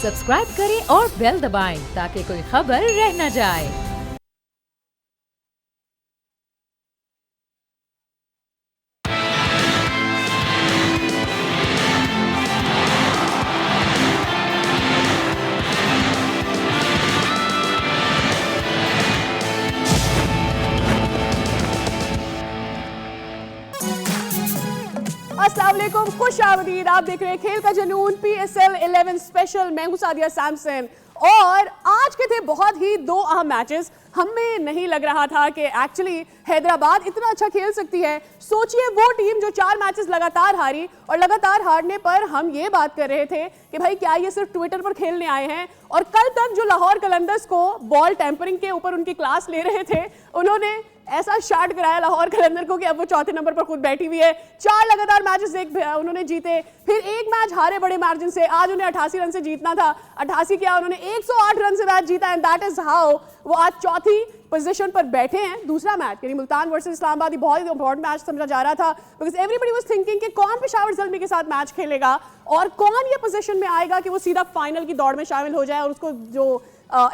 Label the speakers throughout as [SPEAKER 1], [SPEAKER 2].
[SPEAKER 1] Subscribe करें और bell दबाएं ताकि कोई खबर रह न जाए।
[SPEAKER 2] अस्सलाम वालेकुम, खुश आमदीद। आप देख रहे हैं खेल का जुनून PSL 11 स्पेशल। मैं हूं सादिया सैमसन और आज के थे बहुत ही दो अहम मैचेस। हमें नहीं लग रहा था कि एक्चुअली हैदराबाद इतना अच्छा खेल सकती है। सोचिए वो टीम जो 4 मैचेस लगातार हारी, और लगातार हारने पर हम ये बात कर रहे थे कि भाई क्या ये सिर्फ ट्विटर पर खेलने आए हैं। और कल तक जो लाहौर कलंदर्स को बॉल टेम्परिंग के ऊपर उनकी क्लास ले रहे थे, उन्होंने ऐसा शॉट कराया लाहौर कलंदर को कि अब वो चौथे नंबर पर खुद बैठी हुई है। 4 लगातार मैचेस उन्होंने जीते, फिर एक मैच हारे बड़े मार्जिन से। आज उन्हें 88 रन से जीतना था, 88 किया उन्होंने, 108 रन से मैच जीता, एंड दैट इज हाउ वो आज चौथी पोजीशन पर बैठे हैं। दूसरा मैच यानी मुल्तान वर्सेस इस्लामाबाद बहुत ही इंपॉर्टेंट मैच समझा जा रहा था, बिकॉज एवरीबडी वाज थिंकिंग कि कौन पेशावर ज़ल्मी के साथ मैच खेलेगा और कौन ये पोजीशन में आएगा कि वो सीधा फाइनल की दौड़ में शामिल हो जाए और उसको जो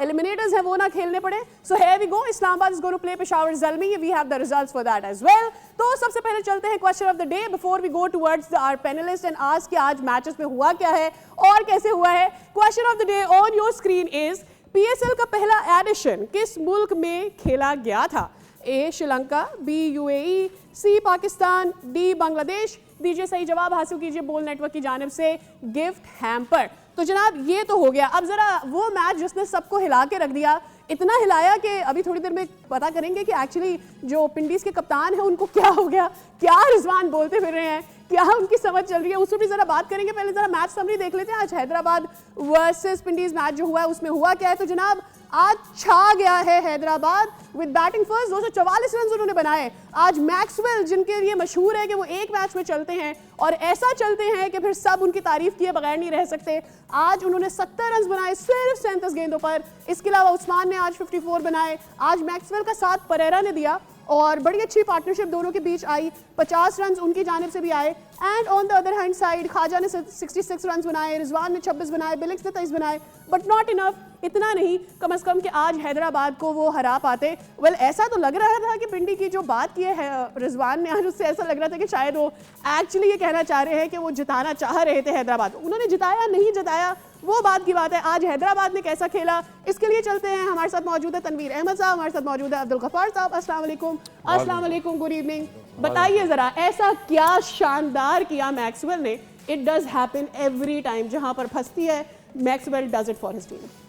[SPEAKER 2] एलिमिनेटर्स हैं वो ना खेलने पड़े। So here we go, Islamabad is going to play Peshawar Zalmi, we have the results for that as well. तो सबसे पहले चलते हैं question of the day before we go towards our panelist and ask कि आज मैचेस में हुआ क्या है और कैसे हुआ है। Question of the day on your screen is PSL का पहला एडिशन किस मुल्क में खेला गया था? A Sri Lanka, B UAE, C Pakistan, D Bangladesh. दीजिए सही जवाब, हासिल कीजिए बोल नेटवर्क की जानिब से गिफ्ट हैम्पर। तो जनाब ये तो हो गया। अब जरा वो मैच जिसने सबको हिला के रख दिया, इतना हिलाया कि अभी थोड़ी देर में पता करेंगे कि एक्चुअली जो पिंडीज के कप्तान हैं उनको क्या हो गया, क्या रिजवान बोलते फिर रहे हैं, क्या उनकी समझ चल रही है, उस पर भी जरा बात करेंगे। पहले जरा मैच समरी देख लेते हैं। आज हैदराबाद वर्सेस पिंडीज मैच जो हुआ है उसमें हुआ क्या है। तो जनाब आज छा गया है Hyderabad with batting first. 244 run उन्होंने बनाए। आज मैक्सवेल जिनके लिए मशहूर है कि वो एक मैच में चलते हैं और ऐसा चलते हैं कि फिर सब उनकी तारीफ किए बगैर नहीं रह सकते, आज उन्होंने 70 रन बनाए सिर्फ 37 गेंदों पर। इसके अलावा उस्मान ने आज 54 बनाए। आज मैक्सवेल का साथ परेरा ने दिया और बड़ी अच्छी पार्टनरशिप दोनों के बीच आई। 50 रन उनकी जानिब से भी आए। And on the other hand side Khawaja ने 66 रन बनाए, रिजवान ने 26 बनाए, बिलिक्स ने 23 बनाए, बट नॉट इनफ। इतना नहीं, कम से कम कि आज हैदराबाद को वो हरा पाते। वेल ऐसा तो लग रहा था कि पिंडी की जो बात की है रिजवान ने आज, उससे ऐसा लग रहा था कि शायद वो एक्चुअली ये कहना चाह रहे हैं कि वो जिताना चाह रहे थे हैदराबाद। उन्होंने जिताया नहीं जिताया वो बात की बात है। आज हैदराबाद ने कैसा खेला इसके लिए चलते हैं। हमारे साथ मौजूद है तनवीर अहमद साहब, हमारे साथ मौजूद है अब्दुल गफ्फार साहब। अस्सलाम वालेकुम। अस्सलाम वालेकुम, गुड इवनिंग। बताइए जरा ऐसा क्या शानदार किया मैक्सवेल ने? It does happen every time, जहां पर फंसती है Maxwell does it for his team.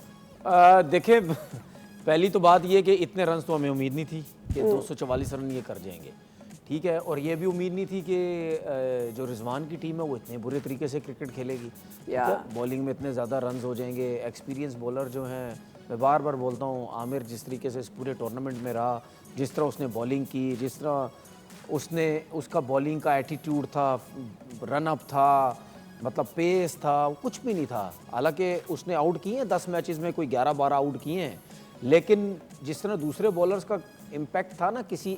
[SPEAKER 3] देखिए पहली तो बात ये कि इतने रन तो हमें उम्मीद नहीं थी कि 244 रन ये कर जाएंगे, ठीक है। और ये भी उम्मीद नहीं थी कि जो रिजवान की टीम है वो इतने बुरे तरीके से क्रिकेट खेलेगी, बॉलिंग में इतने ज़्यादा रन हो जाएंगे। एक्सपीरियंस बॉलर जो हैं, मैं बार बार बोलता हूँ, आमिर जिस तरीके से इस पूरे टूर्नामेंट में रहा, जिस तरह उसने बॉलिंग की, जिस तरह उसने उसका बॉलिंग का एटीट्यूड था, रन अप था, मतलब पेस था, कुछ भी नहीं था। हालांकि उसने आउट किए हैं 10 मैचेस में, कोई 11-12 आउट किए हैं, लेकिन जिस तरह दूसरे बॉलर्स का इम्पैक्ट था ना किसी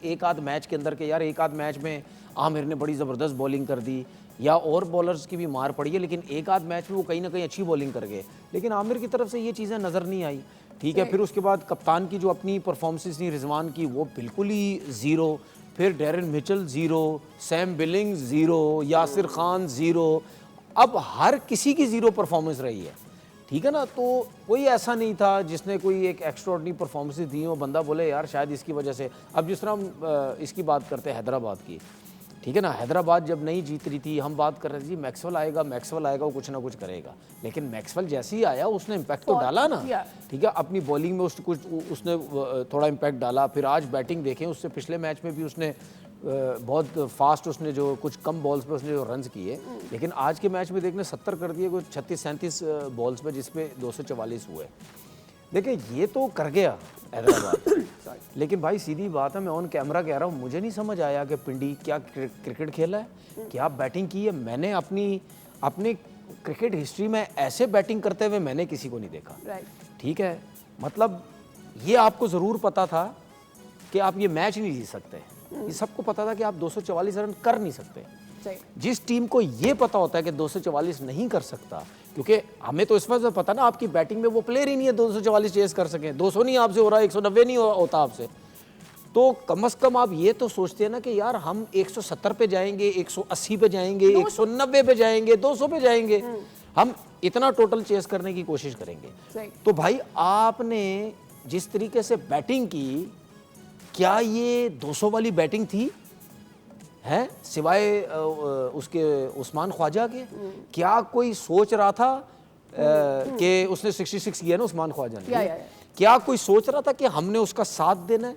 [SPEAKER 3] एक आध मैच के अंदर के, यार एक आध मैच में आमिर ने बड़ी ज़बरदस्त बॉलिंग कर दी या और बॉलर्स की भी मार पड़ी है, लेकिन एक आध मैच में वो कहीं ना कहीं अच्छी बॉलिंग कर गए, लेकिन आमिर की तरफ से ये चीज़ें नज़र नहीं आई, ठीक है। फिर उसके बाद कप्तान की जो अपनी परफॉर्मेंस थी रिजवान की, वो बिल्कुल ही ज़ीरो। फिर Darren Mitchell zero, Sam Billings zero, Yasir Khan zero, अब हर किसी की ज़ीरो परफॉर्मेंस रही है, ठीक है ना। तो कोई ऐसा नहीं था जिसने कोई एक एक्स्ट्राऑर्डिनरी परफॉर्मेंस दी हो, बंदा बोले यार शायद इसकी वजह से। अब जिस तरह हम इसकी बात करते हैं हैदराबाद की, ठीक है ना, हैदराबाद जब नहीं जीत रही थी हम बात कर रहे थे जी मैक्सवेल आएगा वो कुछ ना कुछ करेगा, लेकिन मैक्सवेल जैसे ही आया उसने इम्पैक्ट तो डाला ना, ठीक है। अपनी बॉलिंग में उसने थोड़ा इम्पैक्ट डाला। फिर आज बैटिंग देखें, उससे पिछले मैच में भी उसने बहुत फास्ट, उसने जो कुछ कम बॉल्स पे उसने जो रन्स किए, लेकिन आज के मैच में देखने 70 कर दिए, कुछ 36-37 बॉल्स पे, जिसपे 244 हुए। देखिए ये तो कर गया हैदराबाद लेकिन भाई सीधी बात है, मैं ऑन कैमरा कह रहा हूँ, मुझे नहीं समझ आया कि पिंडी क्या क्रिकेट खेला है, क्या बैटिंग की है। मैंने अपनी क्रिकेट हिस्ट्री में ऐसे बैटिंग करते हुए मैंने किसी को नहीं देखा, ठीक है। मतलब ये आपको ज़रूर पता था कि आप ये मैच नहीं जीत सकते, ये सबको पता था कि आप 244 रन कर नहीं सकते,
[SPEAKER 2] सही।
[SPEAKER 3] जिस टीम को ये पता होता है कि 244 नहीं कर सकता, क्योंकि हमें तो इस वजह से पता ना आपकी बैटिंग में वो प्लेयर ही नहीं है 244 चेस कर सकें, 200 नहीं आपसे हो रहा, 190 नहीं होता आपसे, तो कम से कम आप ये तो सोचते हैं ना कि यार हम 170 पे जाएंगे, 180 पे जाएंगे, 190 पे जाएंगे, 200 पे जाएंगे, हम इतना टोटल चेस करने की कोशिश करेंगे।
[SPEAKER 2] सही।
[SPEAKER 3] तो भाई आपने जिस तरीके से बैटिंग की, क्या ये 200 वाली बैटिंग थी है सिवाय उसके उस्मान ख्वाजा के? क्या कोई सोच रहा था कि उसने 66 किया ना उस्मान ख्वाजा ने,
[SPEAKER 2] या।
[SPEAKER 3] क्या कोई सोच रहा था कि हमने उसका साथ देना है?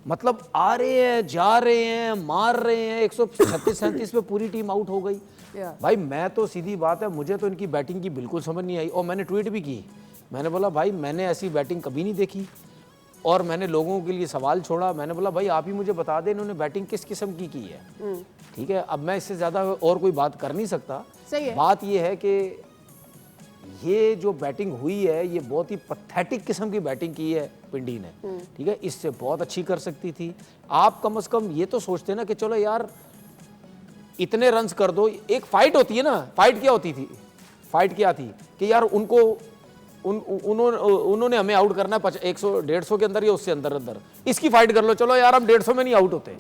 [SPEAKER 3] मतलब आ रहे हैं, जा रहे हैं, मार रहे हैं, 136-37 पे पूरी टीम आउट हो गई। भाई मैं तो सीधी बात है, मुझे तो इनकी बैटिंग की बिल्कुल समझ नहीं आई, और मैंने ट्वीट भी की, मैंने बोला भाई मैंने ऐसी बैटिंग कभी नहीं देखी, और मैंने लोगों के लिए सवाल छोड़ा, मैंने बोला भाई आप ही मुझे बता दें इन्होंने बैटिंग किस किस्म की है। ठीक है, अब मैं इससे ज़्यादा और कोई बात कर नहीं सकता।
[SPEAKER 2] सही है।
[SPEAKER 3] बात ये है कि ये जो बैटिंग हुई है ये बहुत ही पैथेटिक किस्म की बैटिंग की है पिंडी ने। ठीक है, इससे बहुत अच्छी कर सकती थी। आप कम से कम ये तो सोचते ना कि चलो यार इतने रन्स कर दो। एक फाइट होती है ना, फाइट क्या होती थी, फाइट क्या थी कि यार उनको उन्होंने हमें आउट करना है 100-150 के अंदर या उससे अंदर अंदर, इसकी फाइट कर लो, चलो यार हम 150 में नहीं आउट होते,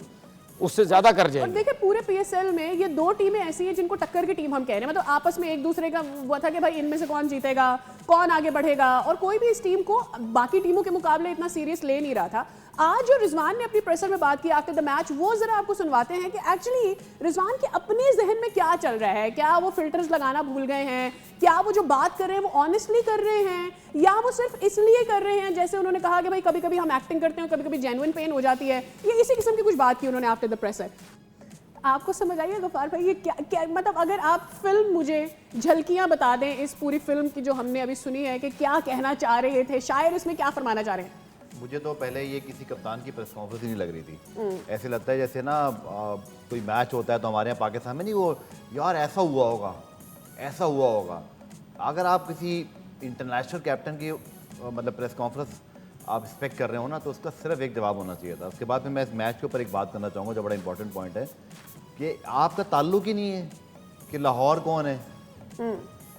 [SPEAKER 3] उससे ज्यादा कर
[SPEAKER 2] और
[SPEAKER 3] जाएंगे।
[SPEAKER 2] देखिए पूरे पीएसएल में ये दो टीमें ऐसी हैं जिनको टक्कर की टीम हम कह रहे हैं, मतलब आपस में एक दूसरे का वो था कि भाई इनमें से कौन जीतेगा, कौन आगे बढ़ेगा, और कोई भी इस टीम को बाकी टीमों के मुकाबले इतना सीरियस ले नहीं रहा था। आज जो रिजवान ने अपनी प्रेसर में बात की आफ्टर द मैच, वो जरा आपको सुनवाते हैं कि एक्चुअली रिजवान के अपने जहन में क्या चल रहा है। क्या वो फिल्टर्स लगाना भूल गए हैं? क्या वो जो बात कर रहे हैं वो ऑनेस्टली कर रहे हैं, या वो सिर्फ इसलिए कर रहे हैं, जैसे उन्होंने कहा कि भाई कभी कभी हम एक्टिंग करते हैं, कभी कभी जेन्युइन पेन हो जाती है, ये इसी किस्म की कुछ बात की उन्होंने आफ्टर द प्रेसर। आपको समझ आइए गफ्फार भाई ये क्या मतलब अगर आप फिल्म मुझे झलकियां बता दें इस पूरी फिल्म की जो हमने अभी सुनी है, कि क्या कहना चाह रहे थे, शायर इसमें क्या फरमाना चाह रहे हैं?
[SPEAKER 4] मुझे तो पहले ये किसी कप्तान की प्रेस कॉन्फ्रेंस ही नहीं लग रही थी। ऐसे लगता है जैसे ना कोई मैच होता है तो हमारे यहाँ पाकिस्तान में नहीं, वो यार ऐसा हुआ होगा, ऐसा हुआ होगा। अगर आप किसी इंटरनेशनल कैप्टन की मतलब प्रेस कॉन्फ्रेंस आप एक्सपेक्ट कर रहे हो ना, तो उसका सिर्फ एक जवाब होना चाहिए था। उसके बाद में मैं इस मैच के ऊपर एक बात करना चाहूँगा जो बड़ा इंपॉर्टेंट पॉइंट है, कि आपका ताल्लुक ही नहीं है कि लाहौर कौन है,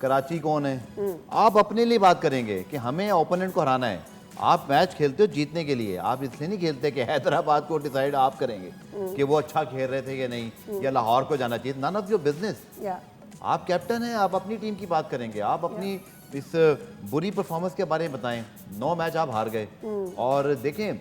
[SPEAKER 4] कराची कौन है। आप अपने लिए बात करेंगे कि हमें ओपोनेंट को हराना है। आप मैच खेलते हो जीतने के लिए, आप इसलिए नहीं खेलते कि हैदराबाद को डिसाइड आप करेंगे कि वो अच्छा खेल रहे थे या नहीं, या लाहौर को जाना चाहिए। None of your business. आप कैप्टन हैं, आप अपनी टीम की बात करेंगे, आप अपनी इस बुरी परफॉर्मेंस के बारे में बताएं। 9 मैच आप हार गए, और देखें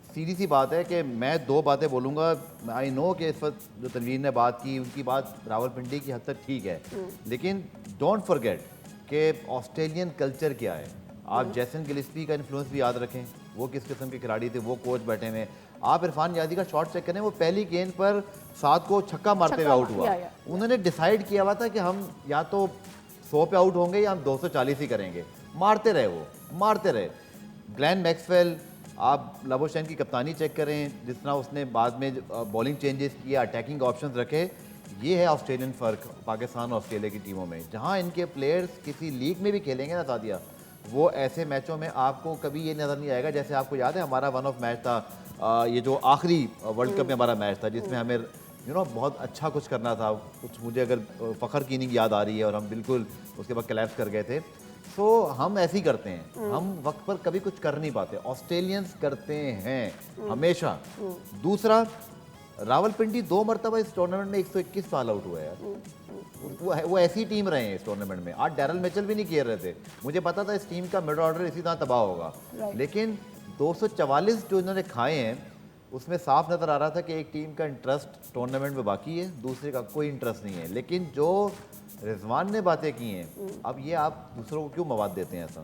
[SPEAKER 4] सीधी सी बात है कि मैं 2 बातें बोलूँगा। आई नो कि इस वक्त जो तनवीर ने बात की उनकी बात रावलपिंडी की हद तक ठीक है, लेकिन डोंट फॉरगेट कि ऑस्ट्रेलियन कल्चर क्या है। आप जैसन गिलिस्पी का इन्फ्लुएंस भी याद रखें, वो किस किस्म के खिलाड़ी थे, वो कोच बैठे हुए। आप इरफान यादी का शॉट चेक करें, वो पहली गेंद पर 7 को छक्का मारते हुए आउट हुआ। उन्होंने डिसाइड किया हुआ था कि हम या तो 100 पे आउट होंगे या हम 240 ही करेंगे। मारते रहे, वो मारते रहे। ग्लेन मैक्सवेल, आप लाबोशैन की कप्तानी चेक करें, जिस तरह उसने बाद में बॉलिंग चेंजेस किया, अटैकिंग ऑप्शंस रखे। ये है ऑस्ट्रेलियन फ़र्क पाकिस्तान और ऑस्ट्रेलिया की टीमों में। जहाँ इनके प्लेयर्स किसी लीग में भी खेलेंगे ना सादिया, वो ऐसे मैचों में आपको कभी ये नज़र नहीं आएगा। जैसे आपको याद है हमारा वन ऑफ मैच था ये जो आखिरी वर्ल्ड कप में हमारा मैच था, जिसमें हमें बहुत अच्छा कुछ करना था। कुछ मुझे अगर फ़खर की इनिंग याद आ रही है, और हम बिल्कुल उसके बाद कोलैप्स कर गए थे। तो हम ऐसे ही करते हैं, हम वक्त पर कभी कुछ कर नहीं पाते। ऑस्ट्रेलियंस करते हैं हमेशा। दूसरा, रावलपिंडी 2 मरतबा इस टूर्नामेंट में 121 साल आउट हुआ है यार। वो ऐसी टीम रहे हैं इस टूर्नामेंट में। आज डैरल मिचेल भी नहीं खेल रहे थे, मुझे पता था इस टीम का मिड ऑर्डर इसी तरह तबाह होगा, लेकिन 244 जो इन्होंने खाए हैं उसमें साफ नज़र आ रहा था कि एक टीम का इंटरेस्ट टूर्नामेंट में बाकी है, दूसरे का कोई इंटरेस्ट नहीं है। लेकिन जो रिजवान ने बातें की हैं, अब ये आप दूसरों को क्यों मवाद देते हैं ऐसा?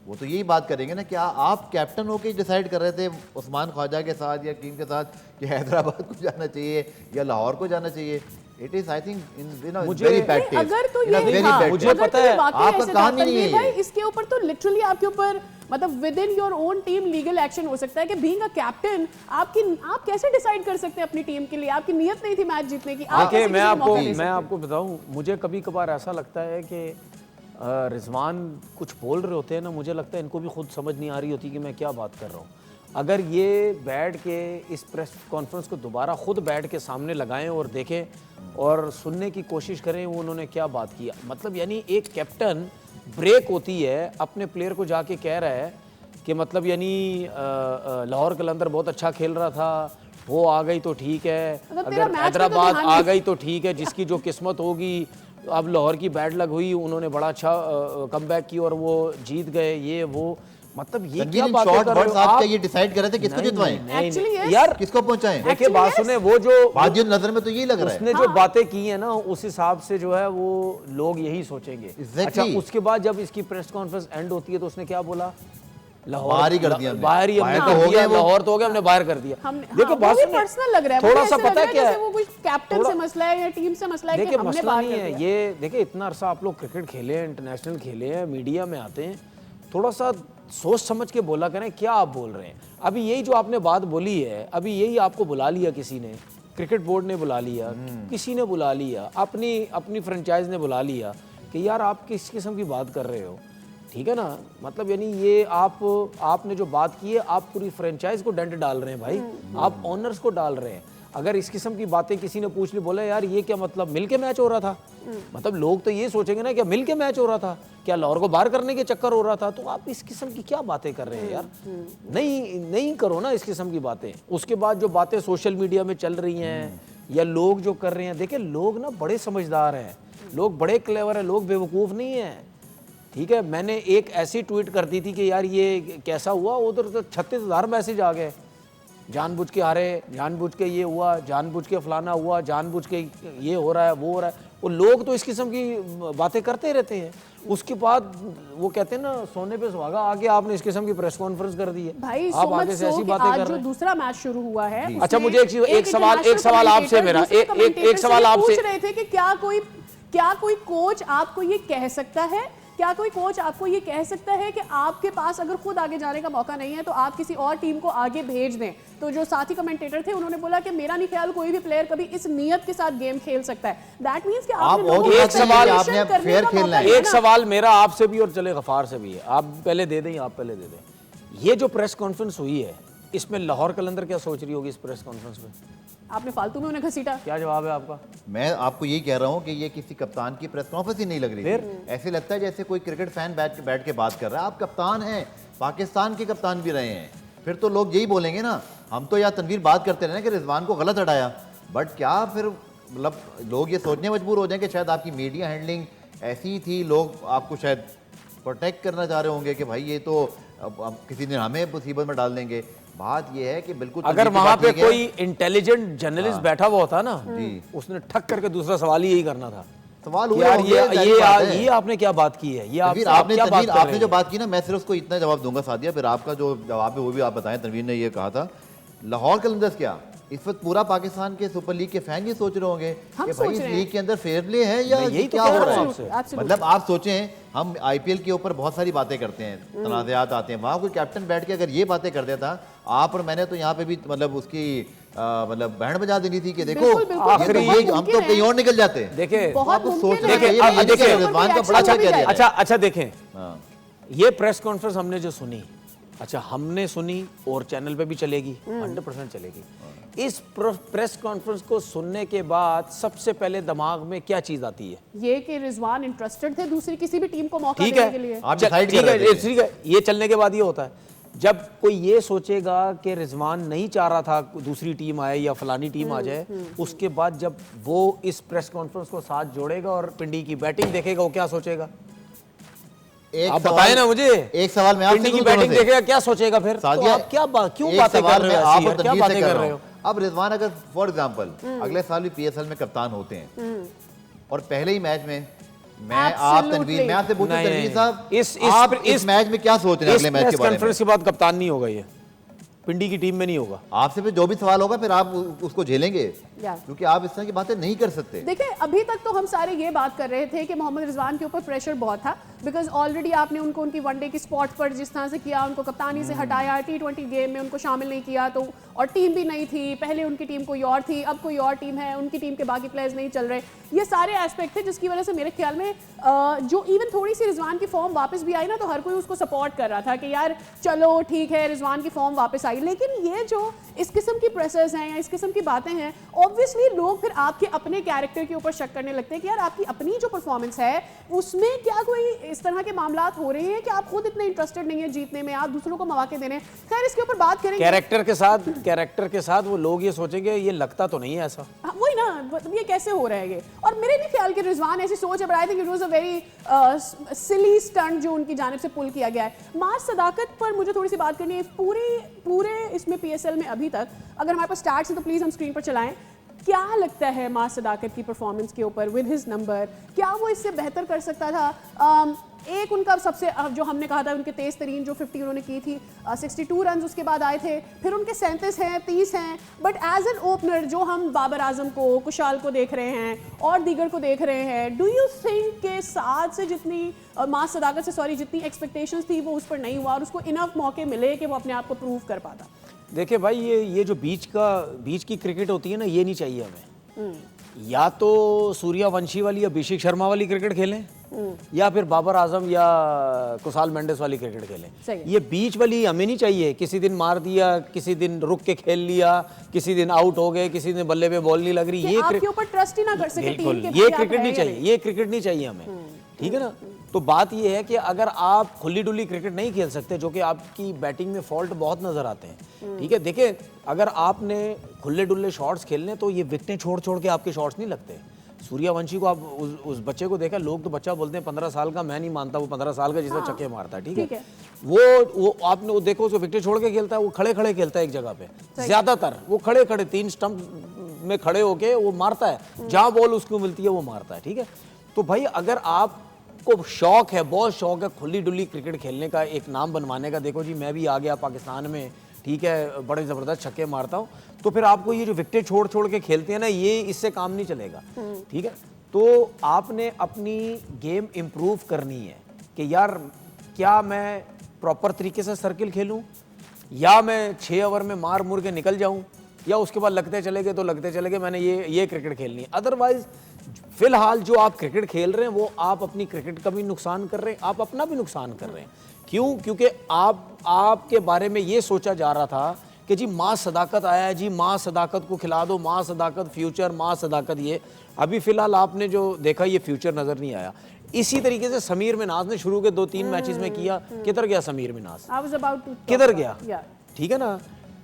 [SPEAKER 4] वो तो यही बात करेंगे ना, क्या आप कैप्टन होके डिसाइड कर रहे थे उस्मान ख्वाजा के साथ या टीम के साथ कि हैदराबाद को जाना चाहिए या लाहौर को जाना चाहिए? It is I think in very bad taste.
[SPEAKER 2] अगर तो ये
[SPEAKER 3] मुझे पता है
[SPEAKER 4] आपका काम ही नहीं है
[SPEAKER 2] भाई, इसके ऊपर तो लिटरली आपके ऊपर मतलब with in your own team legal action हो सकता है कि बीइंग अ कैप्टन आप कैसे डिसाइड कर सकते हैं अपनी टीम के लिए? आपकी नीयत नहीं थी मैच जीतने की।
[SPEAKER 3] मैं आपको बताऊं, मुझे कभी कभार ऐसा लगता है कि रिजवान कुछ बोल रहे होते हैं ना, मुझे लगता है इनको भी खुद समझ नहीं आ रही होती कि मैं क्या बात कर रहा हूँ। अगर ये बैठ के इस प्रेस कॉन्फ्रेंस को दोबारा खुद बैठ के सामने लगाएं और देखें और सुनने की कोशिश करें वो उन्होंने क्या बात किया, मतलब यानी एक कैप्टन ब्रेक होती है, अपने प्लेयर को जाके कह रहा है कि मतलब यानी लाहौर कलंदर बहुत अच्छा खेल रहा था, वो आ गई तो ठीक है, अगर हैदराबाद आ गई तो ठीक है, जिसकी जो किस्मत होगी। अब लाहौर की बैड लग हुई, उन्होंने बड़ा अच्छा कमबैक की और वो जीत गए, ये वो, मतलब ये क्या बात कर रहे हो आप?
[SPEAKER 4] ये डिसाइड कर रहे थे किसको जितवाएं
[SPEAKER 3] यार,
[SPEAKER 4] किसको पहुंचाएं?
[SPEAKER 3] देखिए बात सुने, वो जो
[SPEAKER 4] बात नजर में तो यही लग रहा है,
[SPEAKER 3] उसने जो बातें की है ना उस हिसाब से जो है वो लोग यही सोचेंगे। अच्छा, उसके बाद जब इसकी प्रेस कॉन्फ्रेंस एंड होती है तो उसने क्या बोला?
[SPEAKER 4] बाहर ही कर दिया,
[SPEAKER 3] बाहर ही हमने कर दिया, लाहौर तो हो गया, हमने बाहर कर दिया। देखो बात सुनिए,
[SPEAKER 2] पर्सनल लग रहा है,
[SPEAKER 3] थोड़ा सा पता है क्या है,
[SPEAKER 2] वो कोई कैप्टन से मसला है या टीम से मसला है कि
[SPEAKER 3] देखिए
[SPEAKER 2] हमने
[SPEAKER 3] मसला
[SPEAKER 2] बात
[SPEAKER 3] नहीं
[SPEAKER 2] कर
[SPEAKER 3] है
[SPEAKER 2] दिया।
[SPEAKER 3] ये। देखिए इतना अरसा आप लोग क्रिकेट खेले हैं, इंटरनेशनल खेले हैं, मीडिया में आते हैं, थोड़ा सा सोच समझ के बोला करें क्या आप बोल रहे हैं। अभी यही जो आपने बात बोली है, अभी यही आपको बुला लिया किसी ने, क्रिकेट बोर्ड ने बुला लिया, किसी ने बुला लिया, अपनी फ्रेंचाइज ने बुला लिया कि यार आप किस किस्म की बात कर रहे हो, ठीक है ना। मतलब यानी ये आपने जो बात की है, आप पूरी फ्रेंचाइज को डंड डाल रहे हैं भाई, आप ओनर्स को डाल रहे हैं। अगर इस किस्म की बातें किसी ने पूछ ली, बोला यार ये क्या मतलब मिल के मैच हो रहा था, मतलब लोग तो ये सोचेंगे ना क्या मिल के मैच हो रहा था, क्या लाहौर को बाहर करने के चक्कर हो रहा था, तो आप इस किस्म की क्या बातें कर रहे हैं यार। नहीं करो ना इस किस्म की बातें। उसके बाद जो बातें सोशल मीडिया में चल रही हैं या लोग जो कर रहे हैं, देखिए लोग ना बड़े समझदार हैं, लोग बड़े क्लेवर हैं, लोग बेवकूफ़ नहीं हैं, ठीक है। मैंने एक ऐसी ट्वीट कर दी थी कि यार ये कैसा हुआ, उधर तो 36,000 मैसेज आ गए, जानबूझ के हारे, जानबूझ के ये हुआ, जानबूझ के फलाना हुआ, जानबूझ के ये हो रहा है, वो हो रहा है। वो लोग तो इस किस्म की बातें करते रहते हैं। उसके बाद वो कहते हैं ना सोने पे सुहागा, आगे आपने इस किस्म की प्रेस कॉन्फ्रेंस कर दी है,
[SPEAKER 2] भाई
[SPEAKER 3] आप आगे से ऐसी बातें कर रहे
[SPEAKER 2] जो
[SPEAKER 3] हैं।
[SPEAKER 2] दूसरा मैच शुरू हुआ है,
[SPEAKER 3] अच्छा मुझे एक सवाल आपसे, मेरा एक सवाल आपसे,
[SPEAKER 2] पूछ रहे थे कि क्या कोई कोच आपको ये कह सकता है, क्या कोई कोच आपको ये कह सकता है कि आपके पास अगर खुद आगे जाने का मौका नहीं है तो आप किसी और टीम को आगे भेज दें। तो जो साथी कमेंटेटर थे उन्होंने बोला कि मेरा नहीं ख्याल कोई भी प्लेयर कभी इस नियत के साथ गेम खेल सकता है। दैट मींस कि
[SPEAKER 3] एक सवाल मेरा आपसे भी और चले गफार से भी है, आप पहले दे दें, आप पहले दे दें। ये जो प्रेस कॉन्फ्रेंस हुई है इसमें लाहौर कलंदर क्या सोच रही होगी इस प्रेस कॉन्फ्रेंस में?
[SPEAKER 2] आपने फालतू में उन्हें घसीटा,
[SPEAKER 3] क्या जवाब है आपका?
[SPEAKER 4] मैं आपको यही कह रहा हूँ कि ये किसी कप्तान की प्रेस कॉन्फ्रेंस ही नहीं लग रही है। ऐसे लगता है जैसे कोई क्रिकेट फैन बैठ के बात कर रहा है। आप कप्तान हैं, पाकिस्तान के कप्तान भी रहे हैं, फिर तो लोग यही बोलेंगे ना। हम तो यार तनवीर बात करते रहे ना कि रिजवान को गलत हटाया, बट क्या फिर मतलब लोग ये सोचने मजबूर हो जाएं कि शायद आपकी मीडिया हैंडलिंग ऐसी थी, लोग आपको शायद प्रोटेक्ट करना चाह रहे होंगे कि भाई ये तो अब किसी दिन हमें मुसीबत में डाल देंगे। बात यह है कि बिल्कुल
[SPEAKER 3] अगर वहां पे कोई इंटेलिजेंट जर्नलिस्ट बैठा हुआ होता ना, उसने ठक करके दूसरा सवाल ही यही करना था।
[SPEAKER 4] सवाल हुए
[SPEAKER 3] यार
[SPEAKER 4] ये
[SPEAKER 3] आपने क्या बात की है, ये
[SPEAKER 4] आपने जो बात की ना, मैं सिर्फ उसको इतना जवाब दूंगा सादिया, फिर आपका जो जवाब है वो भी आप बताएं। तनवीर ने ये कहा था लाहौर कलंदर्स क्या इस वक्त पूरा पाकिस्तान के सुपर लीग के फैन ये सोच रहे होंगे कि भाई इस लीग के अंदर फेयर प्ले है या क्या हो रहा है। मतलब आप सोचें, हम आईपीएल के ऊपर बहुत सारी बातें करते हैं, तनाज़ात आते हैं, वहाँ कोई कैप्टन बैठ के अगर ये बातें कर देता, आप और मैंने तो यहाँ पे भी मतलब उसकी मतलब बैंड बजा देनी थी कि देखो हम तो कहीं और निकल जाते।
[SPEAKER 3] देखें
[SPEAKER 4] सोच
[SPEAKER 3] अच्छा देखें ये प्रेस कॉन्फ्रेंस हमने जो सुनी, अच्छा हमने सुनी और चैनल पे भी चलेगी, 100% चलेगी। इस प्रेस कॉन्फ्रेंस को सुनने के बाद सबसे पहले दिमाग में क्या चीज आती है? ये
[SPEAKER 2] कि रिजवान इंटरेस्टेड थे दूसरी किसी भी टीम को मौका देने के लिए।
[SPEAKER 3] ठीक है, ये चलने के बाद ये होता है जब कोई ये सोचेगा कि रिजवान नहीं चाह रहा था दूसरी टीम आए या फलानी टीम आ जाए, उसके बाद जब वो इस प्रेस कॉन्फ्रेंस को साथ जोड़ेगा और पिंडी की बैटिंग देखेगा, वो क्या सोचेगा? आप बताएं ना मुझे। एक सवाल मैं आपसे, की बैटिंग देखेगा क्या सोचेगा फिर? तो आप क्यों बातें कर रहे हो? आप क्या बातें कर रहे हो?
[SPEAKER 4] अब रिजवान अगर फॉर एग्जांपल अगले साल भी पीएसएल में कप्तान होते हैं और पहले ही मैच में मैं आपसे पूछूं तनवीर साहब, आप इस मैच में क्या सोच रहे हैं? अगले मैच के बारे में
[SPEAKER 3] कॉन्फ्रेंस के बाद कप्तान नहीं होगा, ये पिंडी की टीम में नहीं होगा।
[SPEAKER 4] आपसे फिर जो भी सवाल होगा फिर आप उसको झेलेंगे, क्योंकि आप इस तरह की बातें नहीं कर सकते।
[SPEAKER 2] देखिए अभी तक तो हम सारे ये बात कर रहे थे कि मोहम्मद रिजवान के ऊपर प्रेशर बहुत था, बिकॉज ऑलरेडी आपने उनको उनकी वनडे की स्पॉट पर जिस तरह से किया, उनको कप्तानी से हटाया, T20 गेम में उनको शामिल नहीं किया, तो और टीम भी नहीं थी, पहले उनकी टीम कोई और थी, अब कोई और टीम है, उनकी टीम के बाकी प्लेयर्स नहीं चल रहे। ये सारे एस्पेक्ट थे जिसकी वजह से मेरे ख्याल में जो इवन थोड़ी सी रिजवान की फॉर्म वापस भी आई ना, तो हर कोई उसको सपोर्ट कर रहा था कि यार चलो ठीक है रिजवान की फॉर्म वापस साइड, लेकिन ये जो इस किस्म की प्रेशर्स हैं या इस किस्म की बातें हैं, ऑब्वियसली लोग फिर आपके अपने कैरेक्टर के ऊपर शक करने लगते हैं कि यार आपकी अपनी जो परफॉर्मेंस है उसमें क्या कोई इस तरह के मामलात हो रहे हैं कि आप खुद इतने इंटरेस्टेड नहीं है जीतने में, आप दूसरों को मौके दे रहे हैं। खैर इसके ऊपर बात करेंगे।
[SPEAKER 3] कैरेक्टर के साथ वो लोग ये सोचेंगे ये लगता तो नहीं है ऐसा।
[SPEAKER 2] हाँ, वही ना, मतलब ये कैसे हो रहा है ये। और मेरे नहीं ख्याल कि रिजवान ऐसी सोच है, but I think it was a very silly stunt जो उनकी जानिब से पुल किया गया है। मास सदाकत पर मुझे थोड़ी सी बात करनी है। पूरे इसमें PSL में अभी तक अगर हमारे पास स्टार्ट है तो प्लीज हम स्क्रीन पर चलाएं। क्या लगता है मास सदाकत की परफॉर्मेंस के ऊपर विद हिज नंबर, क्या वो इससे बेहतर कर सकता था? एक उनका सबसे जो हमने कहा था उनके तेज तरीन जो 50 उन्होंने की थी, 62 रन उसके बाद आए थे, फिर उनके 37 हैं, 30 हैं, बट एज एन ओपनर जो हम बाबर आजम को, कुशाल को देख रहे हैं और दीगर को देख रहे हैं, डू यू थिंक के साथ से जितनी मास सदाकत से सॉरी जितनी एक्सपेक्टेशंस थी वो उस पर नहीं हुआ और उसको इनफ मौके मिले कि वो अपने आप को प्रूव कर पाता?
[SPEAKER 3] देखिए भाई, ये जो बीच की क्रिकेट होती है ना, ये नहीं चाहिए हमें। या तो सूर्यवंशी वाली या अभिषेक शर्मा वाली क्रिकेट खेलें, या फिर बाबर आजम या कुशाल मेंडिस वाली क्रिकेट खेलें। ये बीच वाली हमें नहीं चाहिए। किसी दिन मार दिया, किसी दिन रुक के खेल लिया, किसी दिन आउट हो गए, किसी दिन बल्ले पे बॉल नहीं लग रही, ये
[SPEAKER 2] आपके ऊपर ट्रस्ट ही ना कर सके टीम के।
[SPEAKER 3] ये क्रिकेट नहीं चाहिए, ये क्रिकेट नहीं चाहिए हमें, ठीक है ना। तो बात ये है कि अगर आप खुली डुली क्रिकेट नहीं खेल सकते, जो कि आपकी बैटिंग में फॉल्ट बहुत नजर आते हैं, ठीक है। देखिए, अगर आपने खुले डुल्ले शॉट्स खेलने तो ये विकेटें छोड़ के आपके शॉट्स नहीं लगते। सूर्यवंशी को आप उस बच्चे को देखा, लोग तो बच्चा बोलते हैं 15 साल का, मैं नहीं मानता वो 15 साल का जिसमें चक्के मारता है, ठीक है। वो आपने वो देखो, उसको विकेट छोड़ के खेलता है, वो खड़े खेलता है एक जगह पे, ज्यादातर वो खड़े 3 स्टंप में खड़े होके वो मारता है, जहां बॉल उसको मिलती है वो मारता है, ठीक है। तो भाई अगर आपको शौक है, बहुत शौक है खुली डुली क्रिकेट खेलने का, एक नाम बनवाने का, देखो जी मैं भी आ गया पाकिस्तान में, ठीक है, बड़े ज़बरदस्त छक्के मारता हूँ, तो फिर आपको ये जो विकेट छोड़ के खेलते हैं ना, ये इससे काम नहीं चलेगा, ठीक है। तो आपने अपनी गेम इम्प्रूव करनी है कि यार क्या मैं प्रॉपर तरीके से सर्किल खेलूँ, या मैं 6 ओवर में मार मुर के निकल जाऊँ, या उसके बाद लगते चले गए मैंने ये क्रिकेट खेलनी है। अदरवाइज फिलहाल जो आप क्रिकेट खेल रहे हैं वो आप अपनी क्रिकेट का भी नुकसान कर रहे हैं, आप अपना भी नुकसान कर रहे हैं। क्यों? क्योंकि आपके बारे में ये सोचा जा रहा था कि जी मां सदाकत आया है, जी मां सदाकत को खिला दो, मां सदाकत फ्यूचर, मां सदाकत ये। अभी फिलहाल आपने जो देखा ये फ्यूचर नजर नहीं आया। इसी तरीके से समीर मिनाज ने शुरू के 2-3 मैचेस में किया, किधर गया समीर मिनाज, किधर गया, ठीक है ना।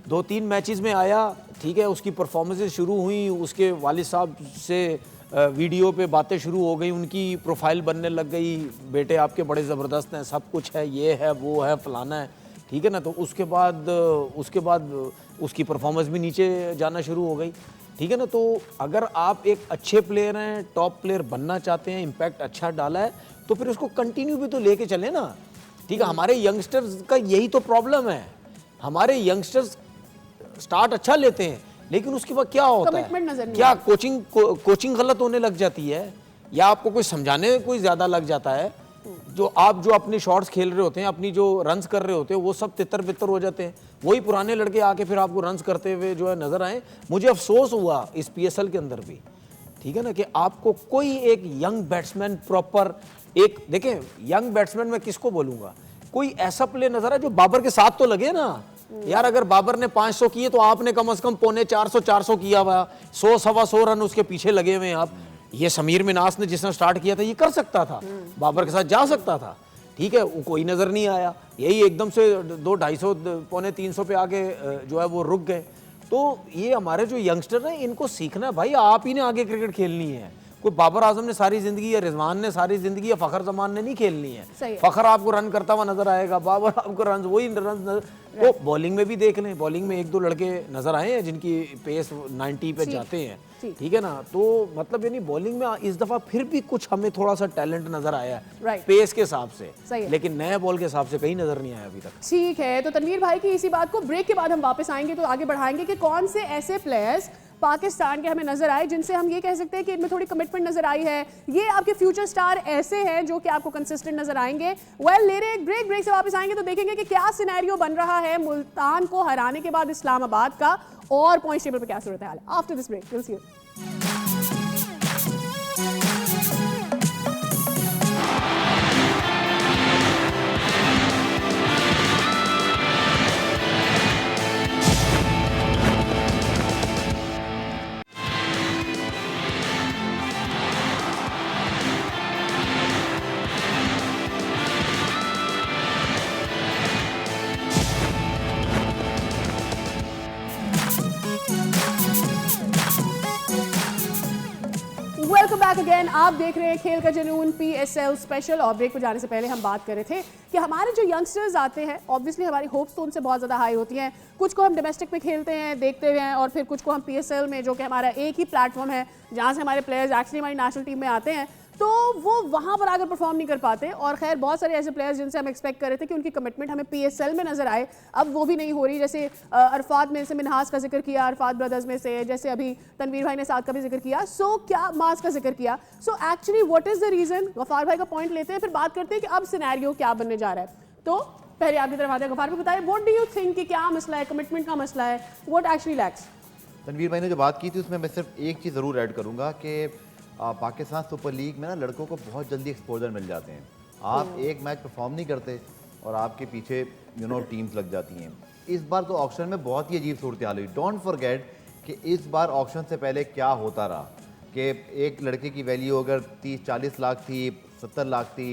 [SPEAKER 3] 2-3 मैचेस में आया, ठीक है, उसकी परफॉर्मेंसेस शुरू हुई, उसके वालिद साहब से वीडियो पे बातें शुरू हो गई, उनकी प्रोफाइल बनने लग गई, बेटे आपके बड़े ज़बरदस्त हैं, सब कुछ है, ये है वो है फलाना है, ठीक है ना। तो उसके बाद उसकी परफॉर्मेंस भी नीचे जाना शुरू हो गई, ठीक है ना। तो अगर आप एक अच्छे प्लेयर हैं, टॉप प्लेयर बनना चाहते हैं, इम्पैक्ट अच्छा डाला है, तो फिर उसको कंटिन्यू भी तो लेके चले ना, ठीक है। हमारे यंगस्टर्स का यही तो प्रॉब्लम है, हमारे यंगस्टर्स स्टार्ट अच्छा लेते हैं, लेकिन उसके बाद क्या होता है, क्या कोचिंग गलत होने लग जाती है, या आपको कोई समझाने में कोई ज्यादा लग जाता है, जो अपने शॉट्स खेल रहे होते हैं, अपनी जो रन्स कर रहे होते हैं, वो सब तितर बितर हो जाते हैं। वही पुराने लड़के आके फिर आपको रन्स करते हुए जो है नजर आए। मुझे अफसोस हुआ इस PSL के अंदर भी, ठीक है ना, कि आपको कोई एक यंग बैट्समैन प्रॉपर एक, देखें यंग बैट्समैन मैं किसको बोलूंगा, कोई ऐसा प्लेयर नजर आए जो बाबर के साथ तो लगे ना यार। अगर बाबर ने 500 किए तो आपने कम से कम 450 किया हुआ, 100-125 रन उसके पीछे लगे हुए हैं आप। ये समीर मिनास ने जिसने स्टार्ट किया था ये कर सकता था, बाबर के साथ जा सकता था, ठीक है, वो कोई नजर नहीं आया, यही एकदम से 200-250 300 पे आके जो है वो रुक गए। तो ये हमारे जो यंगस्टर हैं इनको सीखना है भाई, आप ही ने आगे क्रिकेट खेलनी है। कोई बाबर आजम ने सारी जिंदगी या रिजवान ने सारी जिंदगी या फखर जमान ने नहीं खेलनी है। फखर आपको रन करता हुआ नजर आएगा, बाबर आपको रन वही रन। तो बॉलिंग में भी देख लें, बॉलिंग में 1-2 लड़के नजर आए हैं जिनकी पेस 90 पे जाते हैं, ठीक है ना। तो मतलब यानी बॉलिंग में इस दफा फिर भी कुछ हमें थोड़ा सा टैलेंट नजर आया है पेस के हिसाब से, लेकिन नए बॉल के हिसाब से कहीं नजर नहीं आया अभी तक।
[SPEAKER 2] ठीक है, तो तनवीर भाई की इसी बात को ब्रेक के बाद हम वापस आएंगे तो आगे बढ़ाएंगे कि कौन से ऐसे प्लेयर्स पाकिस्तान के हमें नजर आए जिनसे हम ये कह सकते हैं कि इनमें थोड़ी कमिटमेंट नजर आई है, ये आपके फ्यूचर स्टार ऐसे हैं जो कि आपको कंसिस्टेंट नजर आएंगे। ले रहे एक ब्रेक से वापस आएंगे तो देखेंगे कि क्या सिनेरियो बन रहा है मुल्तान को हराने के बाद इस्लामाबाद का, और पॉइंट टेबल पर क्या सूरत हाल है। After this break will see you. Back again. आप देख रहे हैं खेल का जुनून PSL स्पेशल। और ब्रेक पर जाने से पहले हम बात कर रहे थे कि हमारे जो यंगस्टर्स आते हैं, ऑब्वियसली हमारी होप्स तो उनसे बहुत ज़्यादा हाई होती हैं। कुछ को हम डोमेस्टिक में खेलते हैं, देखते हुए हैं, और फिर कुछ को हम PSL में, जो कि हमारा एक ही प्लेटफॉर्म है जहाँ से हमारे प्लेयर्स एक्चुअली हमारी नेशनल टीम में आते हैं, तो वो वहाँ पर आकर परफॉर्म नहीं कर पाते। और खैर बहुत सारे ऐसे प्लेयर्स जिनसे हम एक्सपेक्ट कर रहे थे कि उनकी कमिटमेंट हमें PSL में नजर आए, अब वो भी नहीं हो रही। जैसे अरफात में से मिनहास का जिक्र किया, अरफात ब्रदर्स में से, जैसे अभी तनवीर भाई ने साथ का भी जिक्र किया, सो क्या मास का जिक्र किया। So actually what is the reason? Gaffar भाई का पॉइंट लेते हैं, फिर बात करते हैं कि अब सिनेरियो क्या बनने जा रहा है। तो पहले आपकी तरफ आते हैं, गफार भाई बताइए, व्हाट डू यू थिंक कि क्या मसला है, कमिटमेंट का मसला है, व्हाट एक्चुअली लैक्स?
[SPEAKER 4] तनवीर भाई ने जो बात की थी उसमें मैं सिर्फ एक चीज़ ज़रूर ऐड करूंगा कि पाकिस्तान सुपर लीग में ना लड़कों को बहुत जल्दी एक्सपोजर मिल जाते हैं। आप एक मैच परफॉर्म नहीं करते और आपके पीछे टीम्स लग जाती हैं। इस बार तो ऑक्शन में बहुत ही अजीब सूरत हाल हुई। डोंट फॉरगेट कि इस बार ऑक्शन से पहले क्या होता रहा कि एक लड़के की वैल्यू अगर 30-40 लाख थी, 70 लाख थी।